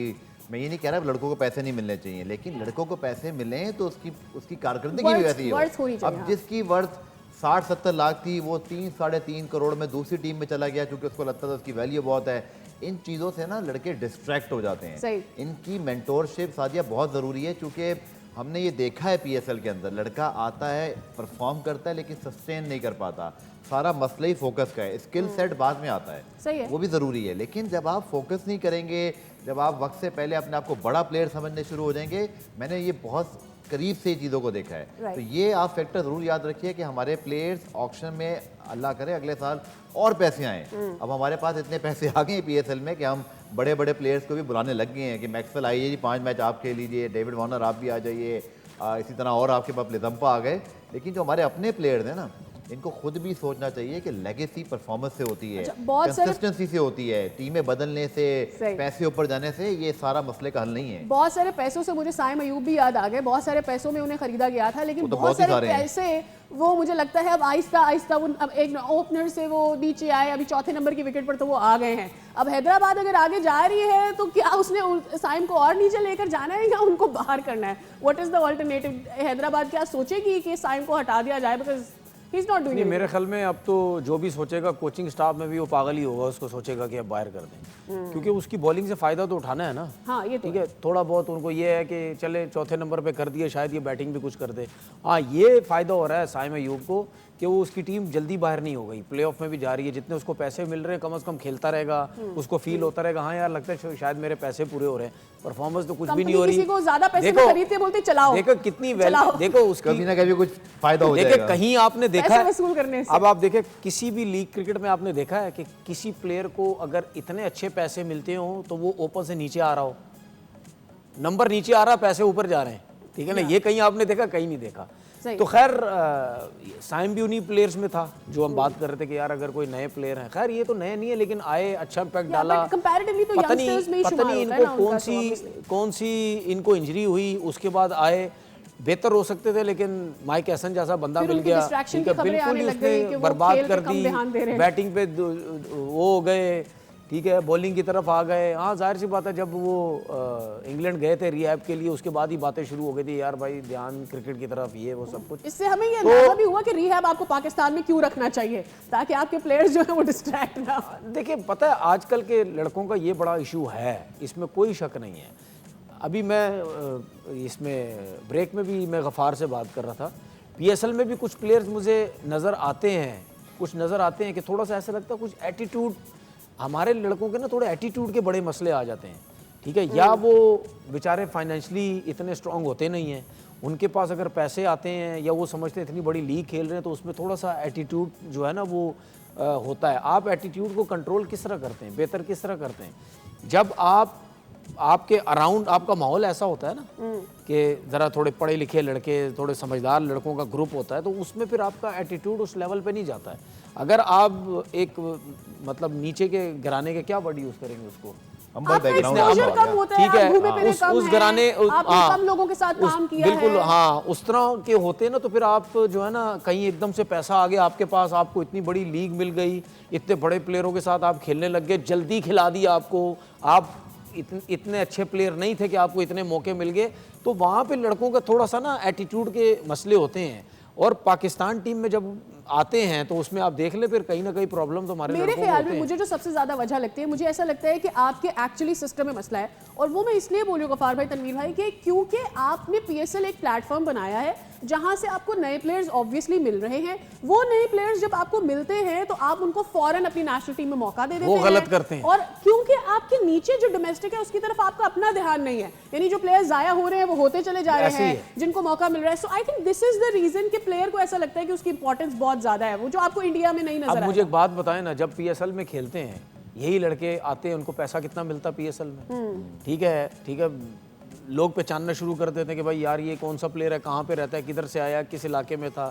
[SPEAKER 4] मैं ये नहीं कह रहा लड़कों को पैसे नहीं मिलने चाहिए, लेकिन लड़कों को पैसे मिलें तो उसकी कारकर्दगी भी वैसी हो। अब जिसकी वर्थ 60-70 लाख थी वो 3-3.5 करोड़ में दूसरी टीम में चला गया क्योंकि उसको लगता था उसकी वैल्यू बहुत है। इन चीज़ों से ना लड़के डिस्ट्रैक्ट हो जाते हैं। इनकी मेंटोरशिप सादिया बहुत ज़रूरी है, क्योंकि हमने ये देखा है PSL के अंदर लड़का आता है, परफॉर्म करता है, लेकिन सस्टेन नहीं कर पाता। सारा मसला ही फोकस का है। स्किल सेट बाद में आता है,
[SPEAKER 2] सही है,
[SPEAKER 4] वो भी ज़रूरी है, लेकिन जब आप फोकस नहीं करेंगे, जब आप वक्त से पहले अपने आप को बड़ा प्लेयर समझने शुरू हो जाएंगे, मैंने ये बहुत करीब से चीज़ों को देखा है। तो ये आप फैक्टर ज़रूर याद रखिए कि हमारे प्लेयर्स ऑक्शन में अल्लाह करे अगले साल और पैसे आए। अब हमारे पास इतने पैसे आ गए हैं PSL में कि हम बड़े बड़े प्लेयर्स को भी बुलाने लग गए हैं कि मैक्सवेल आइए जी, 5 मैच आप खेल लीजिए, डेविड वार्नर आप भी आ जाइए, इसी तरह और आपके पास लिजम्पा आ गए। लेकिन जो हमारे अपने प्लेयर्स हैं ना, इनको खुद भी सोचना चाहिए कि लेगेसी परफॉर्मेंस से होती है, कंसिस्टेंसी से होती है, टीमें बदलने से, पैसे ऊपर जाने से ये सारा मसले का हल नहीं है।
[SPEAKER 2] बहुत सारे पैसों से मुझे साइम अयूब भी याद आ गए, बहुत सारे पैसों में उन्हें खरीदा गया था, लेकिन तो बहुत सारे पैसे वो मुझे लगता है अब आहिस्ता आहिस्ता अब एक ओपनर से वो नीचे आए, अभी चौथे नंबर की विकेट पर तो वो आ गए हैं। अब हैदराबाद अगर आगे जा रही है तो क्या उसने साइम को और नीचे लेकर जाना है या उनको बाहर करना है? What is the alternative? Hyderabad क्या सोचेगी कि साइम को हटा दिया जाए? बिकॉज नहीं,
[SPEAKER 3] मेरे ख्याल में अब तो जो भी सोचेगा कोचिंग स्टाफ में भी वो पागल ही होगा, उसको सोचेगा कि अब बाहर कर दें, क्योंकि उसकी बॉलिंग से फायदा तो उठाना है ना।
[SPEAKER 2] हाँ, ये तो
[SPEAKER 3] ठीक है, थोड़ा बहुत उनको ये है कि चले चौथे नंबर पे कर दिए, शायद ये बैटिंग भी कुछ कर दे। हाँ, ये फायदा हो रहा है साइम अयूब को कि वो उसकी टीम जल्दी बाहर नहीं हो गई, प्लेऑफ में भी जा रही है, जितने उसको पैसे मिल रहे हैं कम से कम खेलता रहेगा, उसको फील होता रहेगा हाँ यार लगता है शायद मेरे पैसे पूरे हो रहे हैं। परफॉर्मेंस तो कुछ भी नहीं हो रही।
[SPEAKER 2] ज्यादा पैसे में खरीदते बोलते चलाओ,
[SPEAKER 3] देखो कितनी देखो उसकी
[SPEAKER 4] कभी ना कभी कुछ फायदा हो जाएगा।
[SPEAKER 3] कहीं आपने देखा है
[SPEAKER 2] वसूल करने से।
[SPEAKER 3] अब आप देखें किसी भी लीग क्रिकेट में आपने देखा है कि किसी प्लेयर को अगर इतने अच्छे पैसे मिलते हो तो वो ओपन से नीचे आ रहा हो, नंबर नीचे आ रहा, पैसे ऊपर जा रहे हैं, ठीक है ना। ये कहीं आपने देखा? कहीं नहीं देखा। तो खैर साइम भी उन्हीं प्लेयर्स में था जो हम बात कर रहे थे कि यार अगर कोई नए प्लेयर हैं, खैर ये तो नए नहीं है लेकिन आए, अच्छा इम्पैक्ट डाला। पता नहीं इनको कौन सी इनको इंजरी हुई, उसके बाद आए, बेहतर हो सकते थे, लेकिन माइक हैसन जैसा बंदा मिल गया, ठीक है, बिल्कुल ही उसने बर्बाद कर दी, बैटिंग पे वो हो गए, ठीक है, बॉलिंग की तरफ आ गए। हाँ, जाहिर सी बात है जब वो इंग्लैंड गए थे रिहैब के लिए, उसके बाद ही बातें शुरू हो गई थी यार भाई ध्यान क्रिकेट की तरफ, ये वो सब कुछ।
[SPEAKER 2] इससे हमें ये अंदाजा भी हुआ कि रिहैब आपको पाकिस्तान में क्यों रखना चाहिए, ताकि आपके प्लेयर्स जो है वो डिस्ट्रैक्ट ना हो।
[SPEAKER 3] देखिए पता है आजकल के लड़कों का ये बड़ा इशू है, इसमें कोई शक नहीं है। अभी मैं इसमें ब्रेक में भी मैं गफ़ार से बात कर रहा था, PSL में भी कुछ प्लेयर्स मुझे नज़र आते हैं, कुछ नज़र आते हैं कि थोड़ा सा ऐसा लगता है कुछ एटीट्यूड, हमारे लड़कों के ना थोड़े एटीट्यूड के बड़े मसले आ जाते हैं, ठीक है, या वो बेचारे फाइनेंशियली इतने स्ट्रांग होते नहीं हैं, उनके पास अगर पैसे आते हैं या वो समझते हैं इतनी बड़ी लीग खेल रहे हैं तो उसमें थोड़ा सा एटीट्यूड जो है ना वो होता है। आप एटीट्यूड को कंट्रोल किस तरह करते हैं, बेहतर किस तरह करते हैं? जब आपके अराउंड आपका माहौल ऐसा होता है ना कि ज़रा थोड़े पढ़े लिखे लड़के, थोड़े समझदार लड़कों का ग्रुप होता है, तो उसमें फिर आपका एटीट्यूड उस लेवल पे नहीं जाता है। अगर आप एक मतलब नीचे के घराने के क्या वर्ड यूज़ करेंगे उसको, ठीक है, उस घराने
[SPEAKER 2] कम लोगों के साथ काम किया
[SPEAKER 3] बिल्कुल है। हाँ, उस तरह के होते हैं ना, तो फिर आप जो है ना कहीं एकदम से पैसा आ गया आपके पास, आपको इतनी बड़ी लीग मिल गई, इतने बड़े प्लेयरों के साथ आप खेलने लग गए, जल्दी खिला दिया आपको, आप इतने अच्छे प्लेयर नहीं थे कि आपको इतने मौके मिल गए, तो वहाँ पे लड़कों का थोड़ा सा ना एटीट्यूड के मसले होते हैं। और पाकिस्तान टीम में जब आते हैं तो उसमें आप देख ले, फिर कहीं ना कहीं प्रॉब्लम तो हमारे
[SPEAKER 2] मेरे
[SPEAKER 3] लड़कों को
[SPEAKER 2] ख्याल
[SPEAKER 3] होते
[SPEAKER 2] में
[SPEAKER 3] हैं।
[SPEAKER 2] मुझे जो सबसे ज्यादा वजह लगती है, मुझे ऐसा लगता है कि आपके एक्चुअली सिस्टम में मसला है। और वो मैं इसलिए बोल रही हूँ गफार भाई, तनवीर भाई, कि क्योंकि आपने पीएसएल एक प्लेटफॉर्म बनाया है जहां से आपको नए प्लेयर्स ऑब्वियसली मिल रहे हैं। वो नए प्लेयर्स जब आपको मिलते हैं तो आप उनको फौरन अपनी नेशनल टीम में मौका दे देते हैं।
[SPEAKER 3] वो गलत करते हैं।
[SPEAKER 2] और क्योंकि आपके नीचे जो डोमेस्टिक है उसकी तरफ आपका अपना ध्यान नहीं है, यानी जो प्लेयर्स जाया हो रहे हैं वो होते चले जा रहे
[SPEAKER 3] ऐसे ही
[SPEAKER 2] हैं
[SPEAKER 3] है।
[SPEAKER 2] जिनको मौका मिल रहा है। So I think this is the reason कि प्लेयर को ऐसा लगता है कि उसकी इंपॉर्टेंस बहुत ज्यादा है, वो जो आपको इंडिया में नहीं नजर
[SPEAKER 3] अब मुझे
[SPEAKER 2] आता।
[SPEAKER 3] एक बात बताएं ना, जब पीएसएल में खेलते हैं यही लड़के आते हैं, उनको पैसा कितना मिलता पीएसएल में? ठीक है, लोग पहचानना शुरू कर देते हैं कि भाई यार ये कौन सा प्लेयर है, कहाँ पे रहता है, किधर से आया, किस इलाके में था।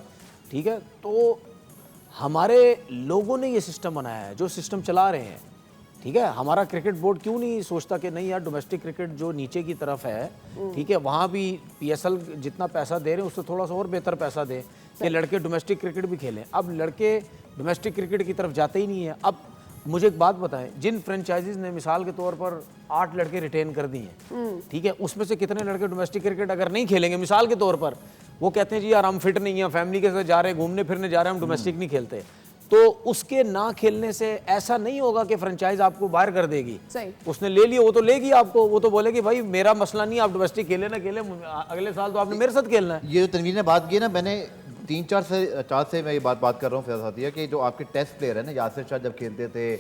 [SPEAKER 3] ठीक है, तो हमारे लोगों ने ये सिस्टम बनाया है, जो सिस्टम चला रहे हैं। ठीक है, हमारा क्रिकेट बोर्ड क्यों नहीं सोचता कि नहीं यार डोमेस्टिक क्रिकेट जो नीचे की तरफ है, ठीक है, वहाँ भी पीएसएल जितना पैसा दे रहे हैं उससे थोड़ा सा और बेहतर पैसा दें कि लड़के डोमेस्टिक क्रिकेट भी खेलें। अब लड़के डोमेस्टिक क्रिकेट की तरफ जाते ही नहीं है। अब मुझे एक बात बताएं, जिन फ्रेंचाइजीज ने मिसाल के तौर पर 8 लड़के रिटेन कर दिए हैं, ठीक है, उसमें से कितने लड़के डोमेस्टिक क्रिकेट अगर नहीं खेलेंगे, मिसाल के तौर पर वो कहते हैं जी यार हम फिट नहीं है, फैमिली के साथ जा रहे हैं, घूमने फिरने जा रहे हैं, हम डोमेस्टिक नहीं खेलते, तो उसके ना खेलने से ऐसा नहीं होगा कि फ्रेंचाइज आपको बाहर कर देगी।
[SPEAKER 2] सही।
[SPEAKER 3] उसने ले लिया, वो तो लेगी आपको, वो तो बोलेगी भाई मेरा मसला नहीं, आप डोमेस्टिक खेले ना खेले, अगले साल तो आपने मेरे साथ खेलना है।
[SPEAKER 4] ये जो तनवीर ने बात की ना, मैंने 3-4 से मैं ये बात कर रहा हूँ फैज़ साथिया, कि जो आपके टेस्ट प्लेयर है ना, यासिर शाह जब खेलते थे,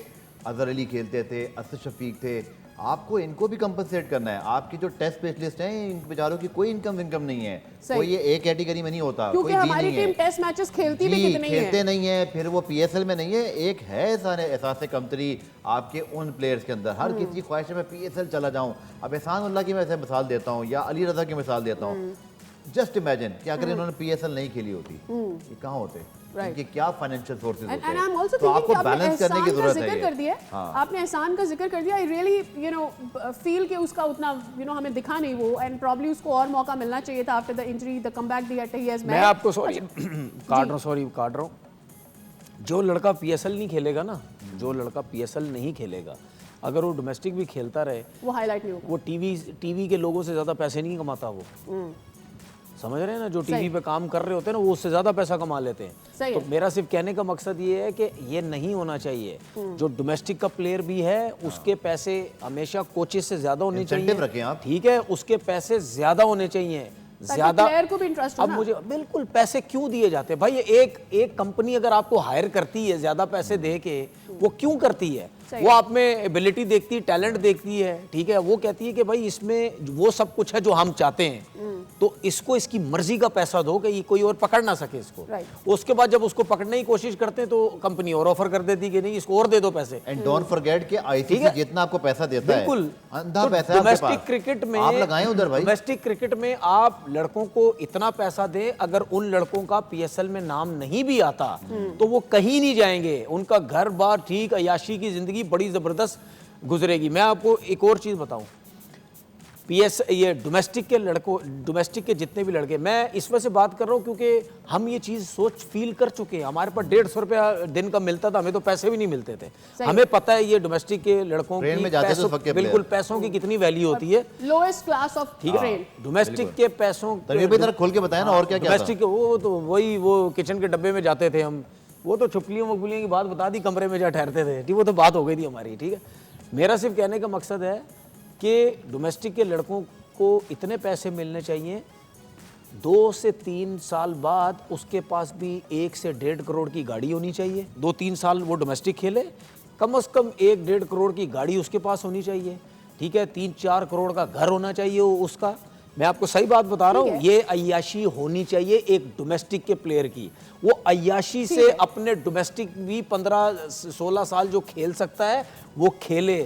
[SPEAKER 4] अजहर अली खेलते थे, असद शफीक थे, आपको इनको भी कंपनसेट करना है। आपकी जो टेस्ट स्पेशलिस्ट हैं, इन बेचारों की कोई इनकम नहीं है, कोई ये एक कैटेगरी में नहीं होता,
[SPEAKER 2] क्योंकि
[SPEAKER 4] कोई
[SPEAKER 2] हमारी टीम टेस्ट मैचेस खेलती भी कितनी है।
[SPEAKER 4] खेलते नहीं है, फिर वो पीएसएल में नहीं है। एक है एहसास कमतरी आपके उन प्लेयर्स के अंदर। हर किसी की ख्वाहिश है मैं पीएसएल चला जाऊं। अब एहसान उल्लाह की मैं ऐसे मिसाल देता हूँ, या अली रजा की मिसाल देता हूँ। जस्ट इमेजिन कि अगर इन्होंने पीएसएल नहीं खेली होती, ये कहाँ होते? इनके क्या फाइनेंशियल सोर्सेज होते
[SPEAKER 2] And I'm also
[SPEAKER 4] हैं? तो
[SPEAKER 2] thinking
[SPEAKER 4] आपको
[SPEAKER 2] कि आपने
[SPEAKER 4] बैलेंस करने की
[SPEAKER 2] एहसान का
[SPEAKER 4] जरूरत
[SPEAKER 2] जिक्र
[SPEAKER 4] है।
[SPEAKER 2] कर दिया है। आपने एहसान का जिक्र कर दिया। आई रियली फील कि उसका उतना हमें दिखा नहीं वो, एंड प्रॉब्ली उसको और मौका मिलना चाहिए था after the injury, the comeback that he has made.
[SPEAKER 3] मैं आपको काट रहा हूँ, जो लड़का पीएसएल नहीं खेलेगा ना, जो लड़का पीएसएल नहीं खेलेगा, अगर वो डोमेस्टिक भी खेलता रहे,
[SPEAKER 2] वो हाईलाइट नहीं होगा।
[SPEAKER 3] वो टीवी के लोगों से ज़्यादा पैसे नहीं कमाता वो। समझ रहे हैं ना, जो टीवी पे काम कर रहे होते हैं ना, वो उससे ज़्यादा पैसा कमा लेते हैं। तो मेरा सिर्फ कहने का मकसद ये है कि ये नहीं होना चाहिए। जो डोमेस्टिक का प्लेयर भी है उसके पैसे हमेशा कोचेस से ज़्यादा होने चाहिए।
[SPEAKER 4] रखें आप।
[SPEAKER 3] ठीक है, उसके पैसे ज़्यादा होने चाहिए, ज्यादा।
[SPEAKER 2] प्लेयर को भी इंटरेस्ट हो
[SPEAKER 3] अब
[SPEAKER 2] ना।
[SPEAKER 3] मुझे बिल्कुल पैसे क्यों दिए जाते हैं भाई? एक कंपनी अगर आपको हायर करती है ज्यादा पैसे दे के, वो क्यों करती है? वो आप में एबिलिटी देखती है, टैलेंट देखती है, ठीक है, वो कहती है कि भाई इसमें वो सब कुछ है जो हम चाहते हैं, तो इसको इसकी मर्जी का पैसा दो कि ये कोई और पकड़ ना सके इसको। उसके बाद जब उसको पकड़ने की कोशिश करते हैं तो कंपनी और ऑफर कर देती है कि नहीं इसको और दे दो पैसे।
[SPEAKER 4] एंड डोंट फॉरगेट कि आईसीसी जितना आपको पैसा देता है,
[SPEAKER 3] बिल्कुल
[SPEAKER 4] अंधा पैसा है।
[SPEAKER 3] डोमेस्टिक क्रिकेट में
[SPEAKER 4] आप लगाएं उधर भाई।
[SPEAKER 3] डोमेस्टिक क्रिकेट में आप लड़कों को इतना पैसा दें, अगर उन लड़कों का पीएसएल में नाम नहीं भी आता तो वो कहीं नहीं जाएंगे, उनका घर बार ठीक, अयाशी की जिंदगी बड़ी जबरदस्त गुजरेगी। मैं आपको एक और चीज बताऊं, ये डोमेस्टिक के लड़कों, डोमेस्टिक के जितने भी लड़के, मैं इस वजह से बात कर रहा हूं क्योंकि हम ये चीज फील कर चुके हैं। हमारे पास 150 रुपया दिन का मिलता था, हमें तो पैसे भी नहीं मिलते थे। हमें पता है ये डोमेस्टिक के लड़कों की बिल्कुल पैसों की कितनी वैल्यू होती है,
[SPEAKER 2] lowest class of train.
[SPEAKER 3] Domestic के पैसों
[SPEAKER 4] खोल के बताया ना, और क्या
[SPEAKER 3] डोमेस्टिक वो तो वही वो किचन के डब्बे में जाते थे हम, वो तो छुपलियों मकबुलियों की बात बता दी, कमरे में जा ठहरते थे, ठीक, वो तो बात हो गई थी हमारी। ठीक है, मेरा सिर्फ कहने का मकसद है कि डोमेस्टिक के लड़कों को इतने पैसे मिलने चाहिए, 2 से 3 साल बाद उसके पास भी 1 से 1.5 करोड़ की गाड़ी होनी चाहिए। 2-3 साल वो डोमेस्टिक खेले, कम से कम 1-1.5 करोड़ की गाड़ी उसके पास होनी चाहिए। ठीक है, 3-4 करोड़ का घर होना चाहिए उसका। मैं आपको सही बात बता रहा हूँ, ये अय्याशी होनी चाहिए एक डोमेस्टिक के प्लेयर की। वो अय्याशी से अपने डोमेस्टिक भी 15-16 साल जो खेल सकता है वो खेले।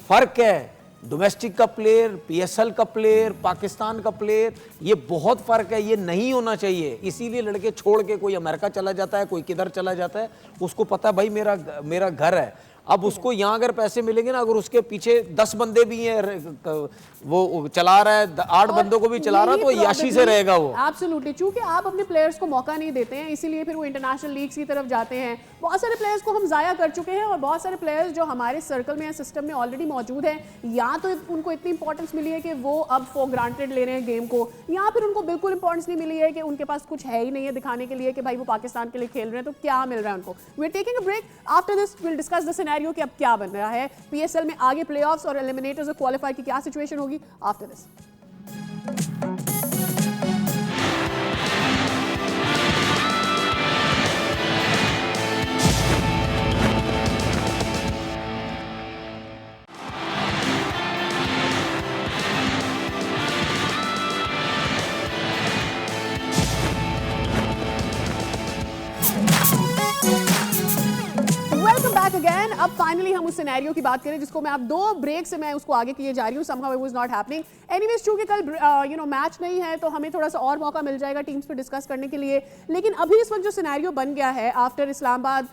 [SPEAKER 3] फर्क है डोमेस्टिक का प्लेयर, पीएसएल का प्लेयर, पाकिस्तान का प्लेयर, ये बहुत फर्क है, ये नहीं होना चाहिए। इसीलिए लड़के छोड़ के कोई अमेरिका चला जाता है, कोई किधर चला जाता है, उसको पता है भाई मेरा घर है। अब उसको यहाँ अगर पैसे मिलेंगे ना, अगर उसके पीछे 10 बंदे भी हैं, वो चला रहा है 8 बंदों को भी चला रहा है, तो याशी से रहेगा वो।
[SPEAKER 2] एब्सोल्युटली, क्योंकि आप अपने प्लेयर्स को मौका नहीं देते हैं, इसीलिए फिर वो इंटरनेशनल लीग्स की तरफ जाते हैं। बहुत सारे प्लेयर्स को हम जाया कर चुके हैं और बहुत सारे प्लेयर्स जो हमारे सर्कल में या सिस्टम में ऑलरेडी मौजूद हैं, या तो उनको इतनी इंपॉर्टेंस मिली है कि वो अब फॉर ग्रांटेड ले रहे हैं गेम को, या फिर उनको बिल्कुल इंपॉर्टेंस नहीं मिली है कि उनके पास कुछ है ही नहीं है दिखाने के लिए कि भाई वो पाकिस्तान के लिए खेल रहे हैं, तो क्या मिल रहा है उनको। We are taking a break, after this will discuss the scenario कि अब क्या बन रहा है पीएसएल में, आगे प्लेऑफ्स और एलिमिनेटर्स और क्वालिफायर की क्या सिचुएशन होगी after this. Welcome back again. अब फाइनली हम उस सिनेरियो की बात करें जिसको मैं अब 2 ब्रेक से मैं उसको आगे किए जा रही हूँ। somehow it was not happening। Anyways, चूंकि कल मैच नहीं है तो हमें थोड़ा सा और मौका मिल जाएगा टीम्स पे डिस्कस करने के लिए, लेकिन अभी इस वक्त जो सिनेरियो बन गया है after Islamabad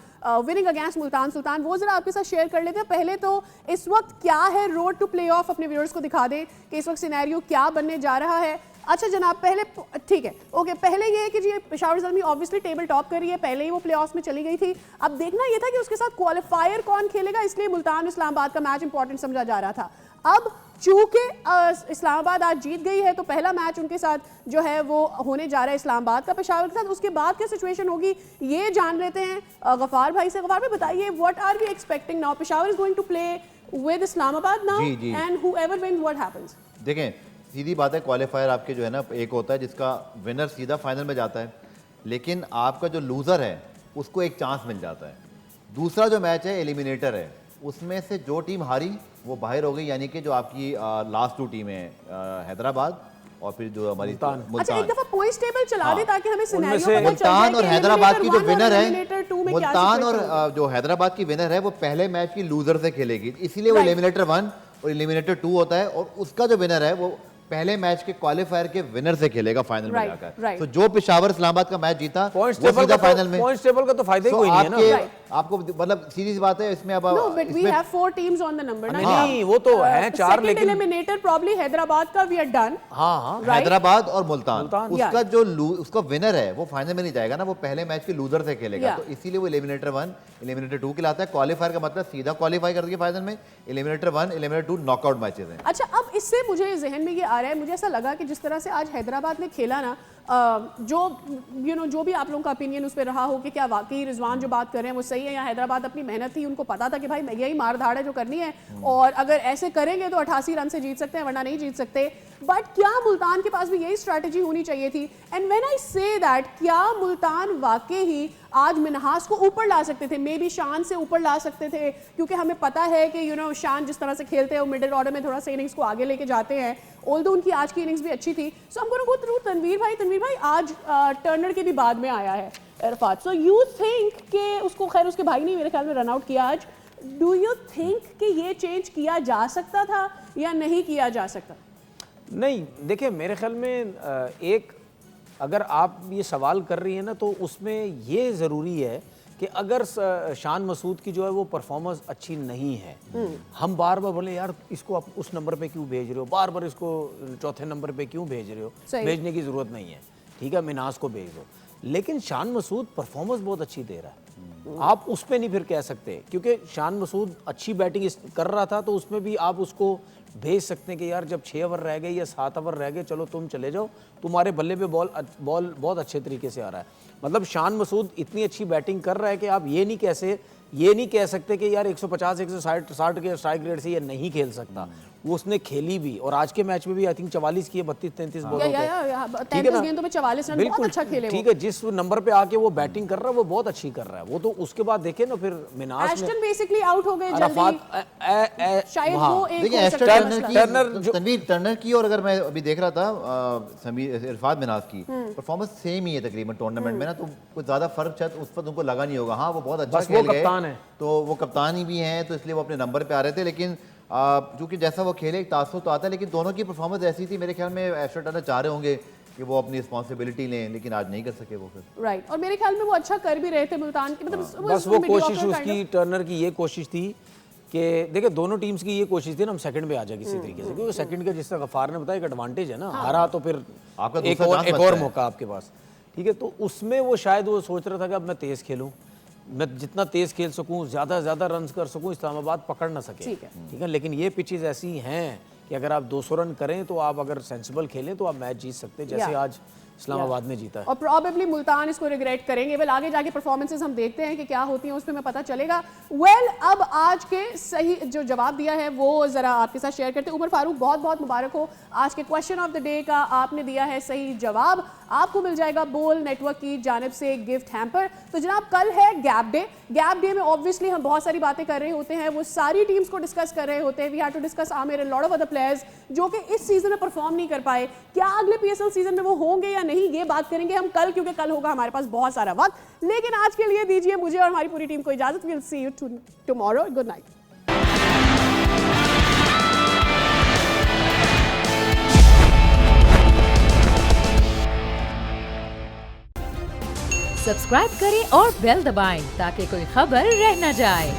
[SPEAKER 2] winning against Multan Sultan, वो जरा आपके साथ शेयर कर लेते हैं। पहले तो इस वक्त क्या है रोड टू प्ले ऑफ, अपने व्यूअर्स को दिखा दें कि इस वक्त सिनेरियो क्या बनने जा रहा है। अच्छा जनाब, पहले ठीक है, ओके, पहले ये है कि जी Peshawar Zalmi obviously table top कर रही है, पहले ही वो प्लेऑफ्स में चली गई थी। अब देखना ये था कि उसके साथ क्वालिफायर कौन खेलेगा, इसलिए मुल्तान इस्लामाबाद का मैच इंपॉर्टेंट समझा जा रहा था। अब चूंकि इस्लामाबाद आज जीत गई है तो पहला मैच उनके साथ जो है वो होने जा रहा है इस्लामाबाद का पेशावर के साथ। उसके बाद क्या सिचुएशन होगी ये जान लेते हैं गफार भाई से। गफार भाई बताइए, what are we expecting now? Peshawar is going to play with Islamabad now and whoever wins what happens.
[SPEAKER 4] देखें, सीधी बात है, क्वालिफायर आपके जो है ना, एक होता है जिसका विनर सीधा फाइनल में जाता है, लेकिन आपका जो लूज़र है उसको एक चांस मिल जाता है। दूसरा जो मैच है एलिमिनेटर है, उसमें से जो टीम हारी वो बाहर हो गई, यानी कि जो आपकी लास्ट 2 टीमें हैं, हैदराबाद और फिर जो हमारी
[SPEAKER 2] अच्छा, एक दफा पॉइंट्स टेबल चला दे ताकि हमें सिनेरियो पता चल जाए
[SPEAKER 4] मुल्तान और हैदराबाद की जो विनर है, मुल्तान और
[SPEAKER 2] है
[SPEAKER 4] जो हैदराबाद की विनर है वो पहले मैच की लूजर से खेलेगी, इसीलिए वो एलिमिनेटर 1 और एलिमिनेटर 2 होता है, और उसका जो विनर है वो पहले मैच के क्वालिफायर के विनर से खेलेगा फाइनल में जाकर। तो जो पेशावर इस्लामाबाद का मैच जीता वो सीधा फाइनल में।
[SPEAKER 3] पॉइंट्स टेबल का तो फायदा ही कोई नहीं है ना
[SPEAKER 4] आपको, मतलब सीधी सी बात है इसमें। अब
[SPEAKER 2] no but we have 4 teams on the number ना।
[SPEAKER 3] नहीं, वो तो है 4, लेकिन
[SPEAKER 2] एलिमिनेटर प्रॉब्ली हैदराबाद का वी आर डन।
[SPEAKER 3] हां,
[SPEAKER 4] हैदराबाद और मुल्तान, उसका जो उसका विनर है वो फाइनल में नहीं जाएगा ना, वो पहले मैच के लूजर से खेलेगा, तो इसीलिए वो एलिमिनेटर 1 एलिमिनेटर 2 खिलाता है। क्वालिफायर का मतलब सीधा क्वालिफाई कर दिया फाइनल में। एलिमिनेटर 1 एलिमिनेटर 2 नॉकआउट मैचेस हैं।
[SPEAKER 2] अच्छा, अब इससे मुझे जहन में ये आ रहा है, मुझे ऐसा लगा कि जिस तरह से आज हैदराबाद ने खेला ना, जो जो भी आप लोगों का ओपिनियन उस पर रहा हो कि क्या वाकई रिजवान जो बात कर रहे हैं वो सही है, या हैदराबाद अपनी मेहनत थी, उनको पता था कि भाई यही मार धाड़ है जो करनी है, और अगर ऐसे करेंगे तो 88 रन से जीत सकते हैं वरना नहीं जीत सकते। बट क्या मुल्तान के पास भी यही स्ट्रैटेजी होनी चाहिए थी? And when I say that, क्या मुल्तान वाकई ही आज मिनहास को ऊपर ला सकते थे, मे बी शान से ऊपर ला सकते थे? क्योंकि हमें पता है कि शान जिस तरह से खेलते हैं वो मिडिल ऑर्डर में थोड़ा सा इनिंग्स को आगे लेके जाते हैं, ऑल्दो उनकी आज की इनिंग्स भी अच्छी थी। सो हम going to go through Tanveer भाई आज टर्नर के भी बाद में आया है इरफात, सो यू थिंक कि उसको, खैर उसके भाई ने मेरे ख्याल में रन आउट किया आज, डू यू थिंक कि ये चेंज किया जा सकता था या नहीं किया जा सकता?
[SPEAKER 3] नहीं, देखिए मेरे ख्याल में एक, अगर आप ये सवाल कर रही हैं ना, तो उसमें ये ज़रूरी है कि अगर शान मसूद की जो है वो परफॉर्मेंस अच्छी नहीं है, हम बार बार बोले यार इसको आप उस नंबर पे क्यों भेज रहे हो, बार बार इसको चौथे नंबर पे क्यों भेज रहे हो, भेजने की ज़रूरत नहीं है, ठीक है मिनास को भेज दो। लेकिन शान मसूद परफॉर्मेंस बहुत अच्छी दे रहा है, आप उस पर नहीं फिर कह सकते, क्योंकि शान मसूद अच्छी बैटिंग कर रहा था, तो उसमें भी आप उसको भेज सकते हैं कि यार जब 6 ओवर रह गए या 7 ओवर रह गए, चलो तुम चले जाओ, तुम्हारे बल्ले पे बॉल बहुत अच्छे तरीके से आ रहा है। मतलब शान मसूद इतनी अच्छी बैटिंग कर रहा है कि आप ये नहीं कह सकते कि यार 150 160 के स्ट्राइक रेट से ये नहीं खेल सकता। वो उसने खेली भी, और आज के मैच में भी आई थिंक 44 किए, 32-33 बॉल होते हैं, ठीक है ना, गेंदों में 44 रन, बहुत अच्छा खेले, ठीक है। जिस नंबर पे आके वो बैटिंग कर रहा है वो बहुत अच्छी कर रहा है वो, तो उसके बाद देखे ना फिर मिनास
[SPEAKER 2] एस्टन बेसिकली आउट हो गए जल्दी, शायद वो एक
[SPEAKER 4] देखिए एस्टन टर्नर की, और अगर मैं अभी देख रहा था समीर इरफात मिनास की परफॉर्मेंस सेम ही है तकरीबन टूर्नामेंट में ना, तो कुछ ज्यादा फर्क शायद उस पर तुमको लगा नहीं होगा। हाँ, वो बहुत अच्छा खेल गए, तो वो कप्तान ही भी हैं, तो इसलिए वो अपने नंबर पे आ रहे थे, लेकिन क्योंकि जैसा वो खेले एक तासुर तो आता है, लेकिन दोनों की परफॉर्मेंस ऐसी थी, मेरे ख्याल में एस्टन टर्नर चाह रहे होंगे कि वो अपनी रिस्पॉन्सिबिलिटी लें, लेकिन आज नहीं कर सके वो फिर।
[SPEAKER 2] राइट, और मेरे ख्याल में वो अच्छा कर भी रहे थे मुल्तान की, मतलब
[SPEAKER 3] बस वो
[SPEAKER 2] mediocre
[SPEAKER 3] कोशिश
[SPEAKER 2] kind
[SPEAKER 3] उसकी
[SPEAKER 2] of-
[SPEAKER 3] टर्नर की ये कोशिश थी कि देखिए दोनों टीम्स की ये कोशिश थी ना हम सेकंड पे आ जाए किसी तरीके से, क्योंकि सेकंड का जिस तरह गफार ने बताया एक एडवांटेज है ना, हारा तो फिर
[SPEAKER 4] आपका
[SPEAKER 3] एक
[SPEAKER 4] दूसरा
[SPEAKER 3] और
[SPEAKER 4] चांस
[SPEAKER 3] एक
[SPEAKER 4] बचता
[SPEAKER 3] और
[SPEAKER 4] है।
[SPEAKER 3] मौका आपके पास, ठीक है। तो उसमें वो शायद वो सोच रहा था कि अब मैं तेज़ खेलूँ, मैं जितना तेज़ खेल सकूँ, ज़्यादा से ज़्यादा रन कर सकूँ, इस्लामाबाद पकड़ ना सके,
[SPEAKER 2] ठीक है।
[SPEAKER 3] ठीक है। लेकिन ये पिचेज ऐसी हैं कि अगर आप 200 रन करें तो आप अगर सेंसिबल खेलें तो आप मैच जीत सकते हैं, जैसे
[SPEAKER 2] Yeah.
[SPEAKER 3] आज इस्लामाबाद ने जीता है।
[SPEAKER 2] और प्रॉबेबली मुल्तान इसको रिग्रेट करेंगे। वेल आगे जाके परफॉर्मेंसेस हम देखते हैं कि क्या होती हैं, उसमें हमें पता चलेगा। वेल अब आज के सही जो जवाब दिया है वो ज़रा आपके साथ शेयर करते हैं। उमर फारूक, बहुत बहुत मुबारक हो, आज के क्वेश्चन ऑफ द डे का आपने दिया है सही जवाब। आपको मिल जाएगा बोल नेटवर्क की जानिब से गिफ्ट हैम्पर। तो जनाब कल है गैप डे। गैप डे में ऑब्वियसली हम बहुत सारी बातें कर रहे होते हैं, वो सारी टीम्स को डिस्कस कर रहे होते हैं। We have to discuss Aamir and lot of other players जो कि इस सीजन में परफॉर्म नहीं कर पाए। क्या अगले पीएसएल सीजन में वो होंगे या नहीं, ये बात करेंगे हम कल, क्योंकि कल होगा हमारे पास बहुत सारा वक्त। लेकिन आज के लिए दीजिए मुझे और हमारी पूरी टीम को इजाजत। Will see you tomorrow. Good night.
[SPEAKER 1] Subscribe करें और बेल दबाएं ताकि कोई खबर रह न जाए।